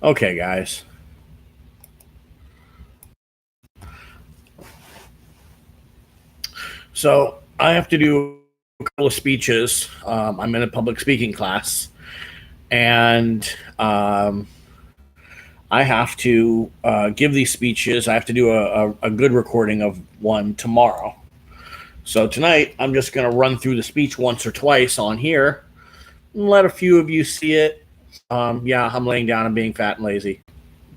Okay, guys. So I have to do a couple of speeches. I'm in a public speaking class, and I have to give these speeches. I have to do a good recording of one tomorrow. So tonight, I'm just going to run through the speech once or twice on here and let a few of you see it. Yeah, I'm laying down and being fat and lazy.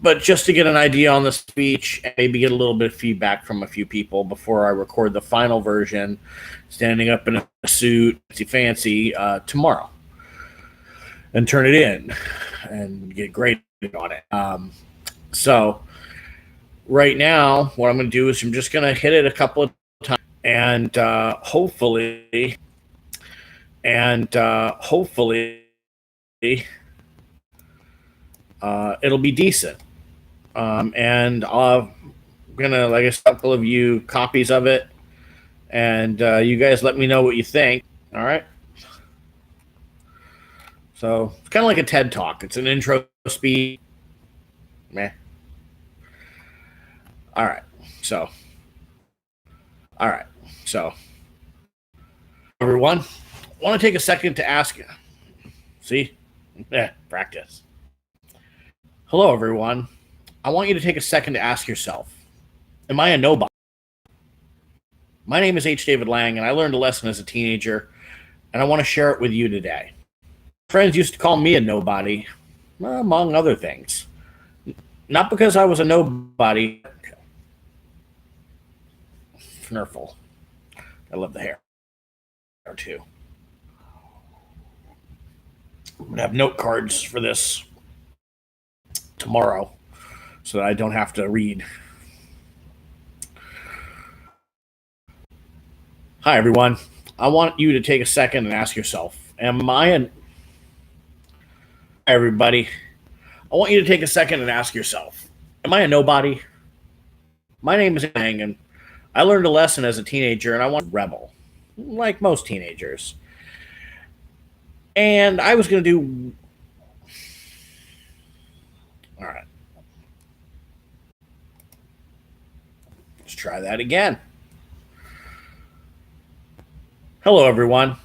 But just to get an idea on the speech and maybe get a little bit of feedback from a few people before I record the final version, standing up in a suit, fancy, tomorrow, and turn it in and get graded on it. So right now, what I'm going to do is I'm just going to hit it a couple of times, and hopefully, it'll be decent. And I'm gonna, like, a couple of you copies of it, and you guys let me know what you think. All right. So it's kind of like a TED talk. It's an intro speech. Meh. All right. So. All right. So. Everyone, I want to take a second to ask you. See? Practice. Hello, everyone. I want you to take a second to ask yourself, am I a nobody? My name is H. David Lang, and I learned a lesson as a teenager, and I want to share it with you today. Friends used to call me a nobody, among other things. Not because I was a nobody. Fnurful. I love the hair too. I'm going to have note cards for this tomorrow so that I don't have to read. Hi, everyone. I want you to take a second and ask yourself, am I an... Hi, everybody. I want you to take a second and ask yourself, am I a nobody? My name is Lang, and I learned a lesson as a teenager, and I want to rebel, like most teenagers. And I was going to do... All right. Let's try that again. Hello, everyone.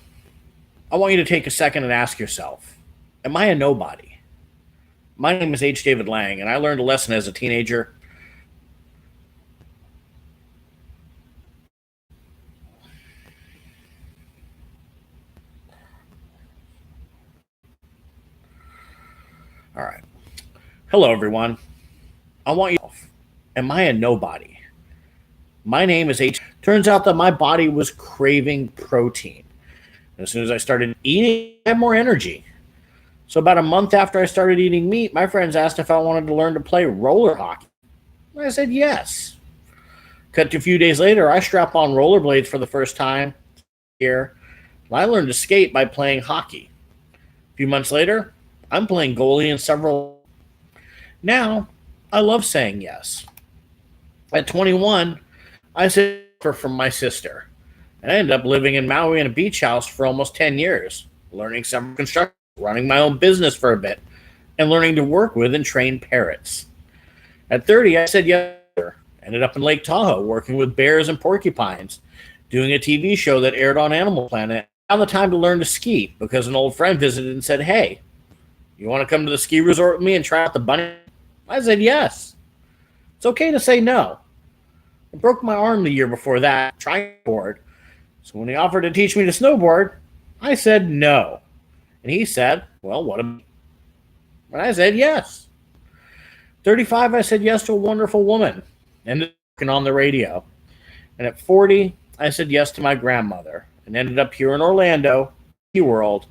I want you to take a second and ask yourself, am I a nobody? My name is H. David Lang, and I learned a lesson as a teenager. All right. Hello, everyone. I want you... Am I a nobody? My name is H. Turns out that my body was craving protein. As soon as I started eating, I had more energy. So about a month after I started eating meat, my friends asked if I wanted to learn to play roller hockey. I said yes. Cut to a few days later, I strap on rollerblades for the first time here. I learned to skate by playing hockey. A few months later, I'm playing goalie in several... Now, I love saying yes. At 21, I said from my sister. And I ended up living in Maui in a beach house for almost 10 years, learning some construction, running my own business for a bit, and learning to work with and train parrots. At 30, I said yes. Ended up in Lake Tahoe working with bears and porcupines, doing a TV show that aired on Animal Planet. I found the time to learn to ski because an old friend visited and said, hey, you want to come to the ski resort with me and try out the bunny? I said yes. It's okay to say no. I broke my arm the year before that, trying to board. So when he offered to teach me to snowboard, I said no. And he said, well, what am I? And I said yes. 35, I said yes to a wonderful woman. Ended up working on the radio. And at 40, I said yes to my grandmother. And ended up here in Orlando, SeaWorld.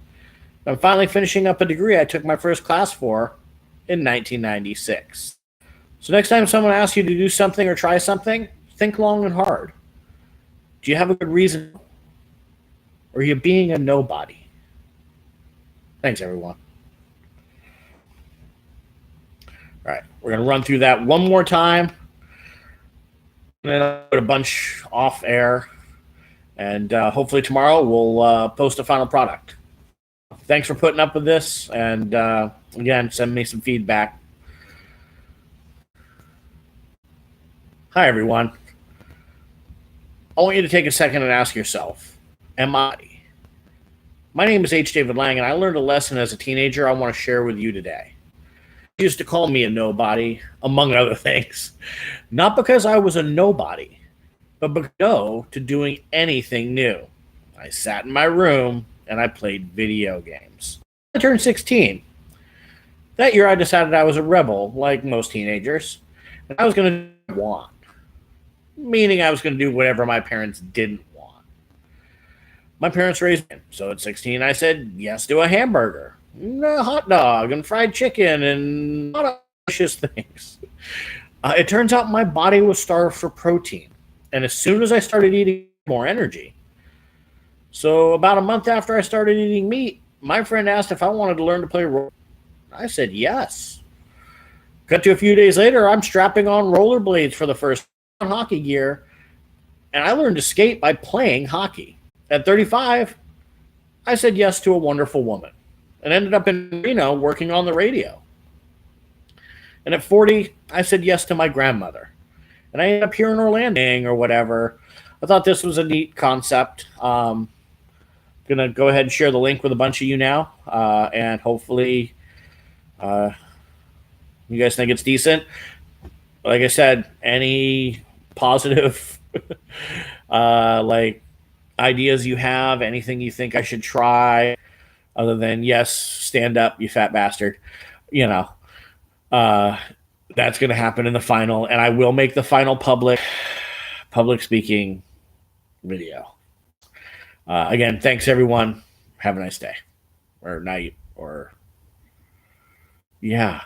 I'm finally finishing up a degree I took my first class for in 1996. So next time someone asks you to do something or try something, think long and hard. Do you have a good reason? Or are you being a nobody? Thanks, everyone. All right, we're going to run through that one more time. And then I'll put a bunch off air. And hopefully tomorrow we'll post a final product. Thanks for putting up with this. And again, send me some feedback. Hi, everyone. I want you to take a second and ask yourself, am I? My name is H. David Lang, and I learned a lesson as a teenager I want to share with you today. They used to call me a nobody, among other things. Not because I was a nobody, but because no to doing anything new. I sat in my room and I played video games. I turned 16. That year, I decided I was a rebel, like most teenagers, and I was going to do what I want, meaning I was going to do whatever my parents didn't want. My parents raised me, so at 16, I said yes to a hamburger, a hot dog, and fried chicken, and a lot of delicious things. It turns out my body was starved for protein, and as soon as I started eating more energy, so about a month after I started eating meat, my friend asked if I wanted to learn to play roller. I said yes. Cut to a few days later, I'm strapping on rollerblades for the first time, hockey gear, and I learned to skate by playing hockey. At 35, I said yes to a wonderful woman and ended up in Reno working on the radio. And at 40, I said yes to my grandmother. And I ended up here in Orlando or whatever. I thought this was a neat concept. Going to go ahead and share the link with a bunch of you now. And hopefully you guys think it's decent. Like I said, any positive like ideas you have, anything you think I should try, other than yes, stand up, you fat bastard. You know, uh, that's going to happen in the final, and I will make the final public speaking video. Again, thanks everyone. Have a nice day or night or yeah.